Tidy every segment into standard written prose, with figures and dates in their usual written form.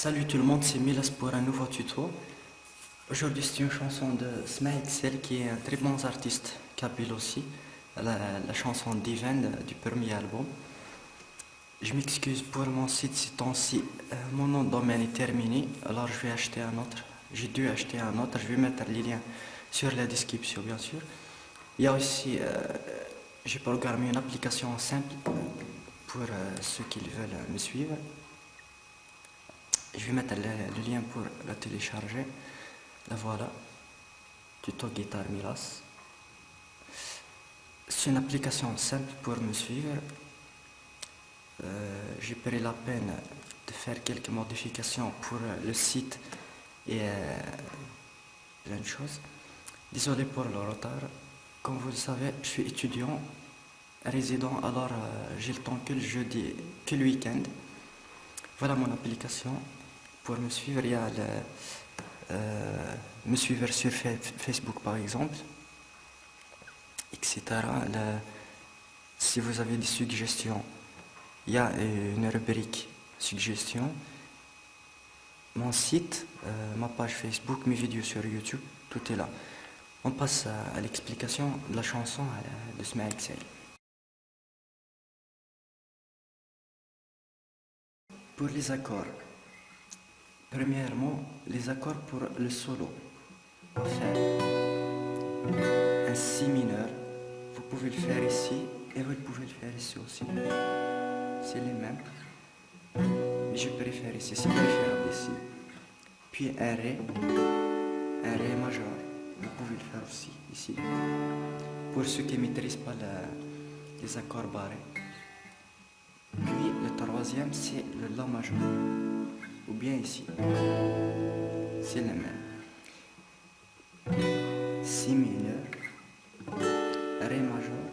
Salut tout le monde, c'est Milas pour un nouveau tuto. Aujourd'hui c'est une chanson de Smaïxel qui est un très bon artiste kabyle aussi, la chanson Divine du premier album. Je m'excuse pour mon site ces temps-ci, mon nom de domaine est terminé, alors je vais acheter un autre. J'ai dû acheter un autre, je vais mettre les liens sur la description bien sûr. Il y a aussi, j'ai programmé une application simple pour ceux qui veulent me suivre. Je vais mettre le lien pour la télécharger. La voilà, tuto guitare Milas. C'est une application simple pour me suivre. J'ai pris la peine de faire quelques modifications pour le site et plein de choses. Désolé pour le retard. Comme vous le savez, je suis étudiant, résident, alors j'ai le temps que le jeudi, que le week-end. Voilà mon application. Pour me suivre, il y a me suivre sur Facebook par exemple, etc. Si vous avez des suggestions, il y a une rubrique suggestions. Mon site, ma page Facebook, mes vidéos sur YouTube, tout est là. On passe à l'explication de la chanson de Smaïxel. Pour les accords, premièrement, les accords pour le solo. On va faire un Si mineur, vous pouvez le faire ici et vous pouvez le faire ici aussi. C'est les mêmes, mais je préfère ici, c'est préférable ici. Puis un Ré majeur, vous pouvez le faire aussi ici. Pour ceux qui ne maîtrisent pas les accords barrés. Puis le troisième c'est le La majeur, ou bien ici, c'est le même. Si mineur, Ré majeur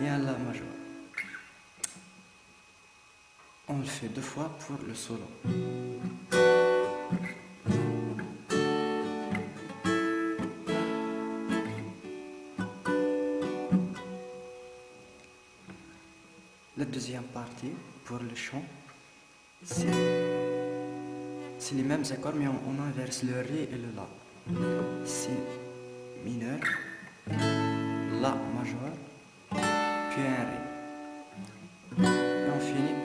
et un La majeur. On le fait deux fois pour le solo. La deuxième partie pour le chant, c'est les mêmes accords mais on inverse le Ré et le La. Si mineur, La majeur, puis un Ré. Et on finit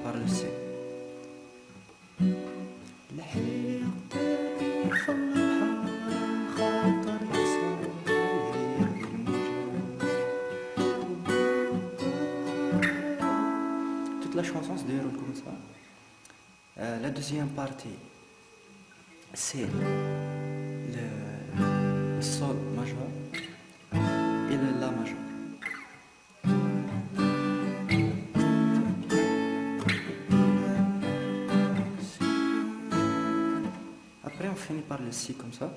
par le C. Toute la chanson se déroule comme ça. La deuxième partie, c'est le Sol majeur et le La majeur. Après on finit par le Si comme ça.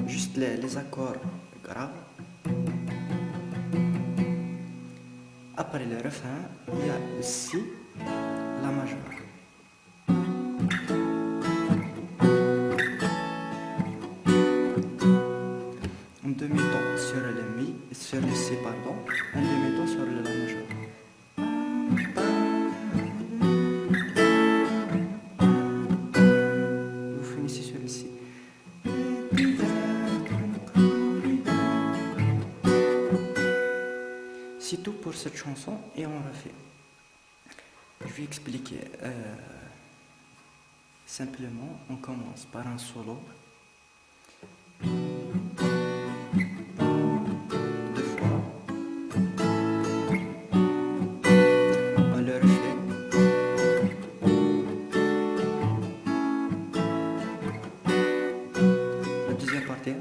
Juste les accords graves. Après le refrain, il y a le Si, La majeur. Un demi-ton sur le Mi, sur le Si pardon, un demi-ton sur le La majeur. Vous finissez sur le Si. C'est tout pour cette chanson et on refait. Je vais expliquer. Simplement, on commence par un solo. Deux fois. On le refait. La deuxième partie.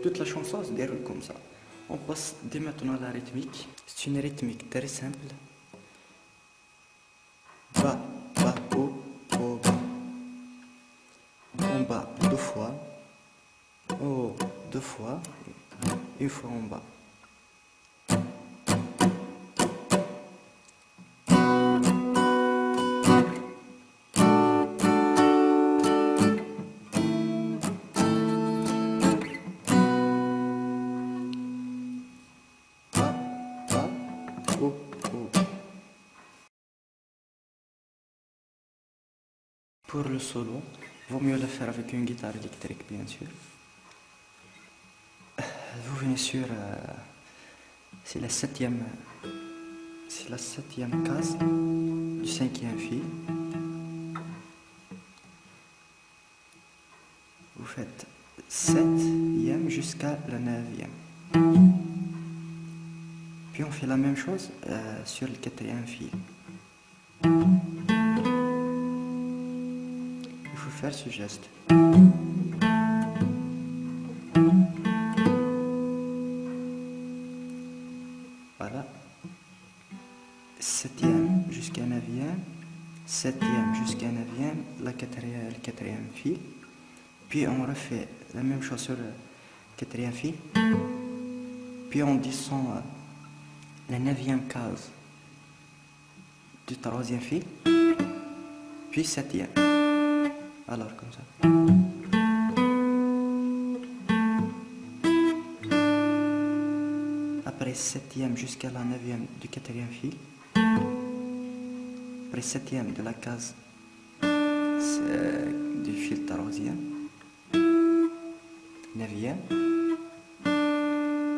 Toute la chanson se déroule comme ça. On passe dès maintenant à la rythmique. C'est une rythmique très simple. Bas, bas, haut, haut, bas. En bas deux fois. Haut deux fois. Une fois en bas. Pour le solo, vaut mieux le faire avec une guitare électrique, bien sûr. Vous venez sur... c'est la septième case du cinquième fil. Vous faites septième jusqu'à la neuvième. Puis on fait la même chose sur le quatrième fil. Il faut faire ce geste. Voilà. Septième jusqu'à neuvième, septième jusqu'à neuvième, le quatrième fil. Puis on refait la même chose sur le quatrième fil. Puis on descend la neuvième case du troisième fil. Puis septième. Alors comme ça. Après septième jusqu'à la neuvième du quatrième fil. Après septième de la case du fil troisième. Neuvième.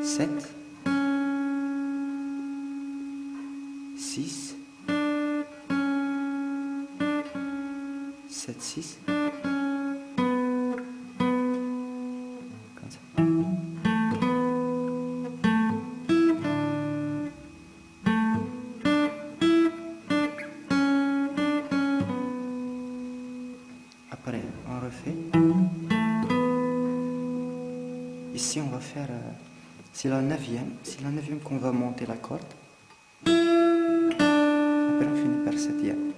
7. 6. 7, 6. Comme ça. Après, on refait. Ici, on va faire... c'est la neuvième qu'on va monter la corde. Après, on finit par septième.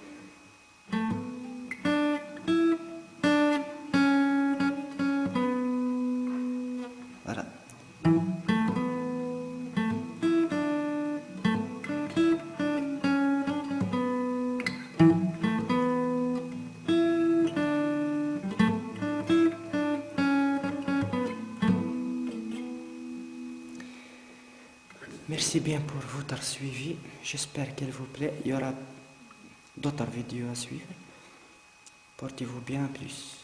Voilà. Merci bien pour votre suivi. J'espère qu'elle vous plaît. Il y aura d'autres vidéos à suivre. Portez-vous bien, à plus.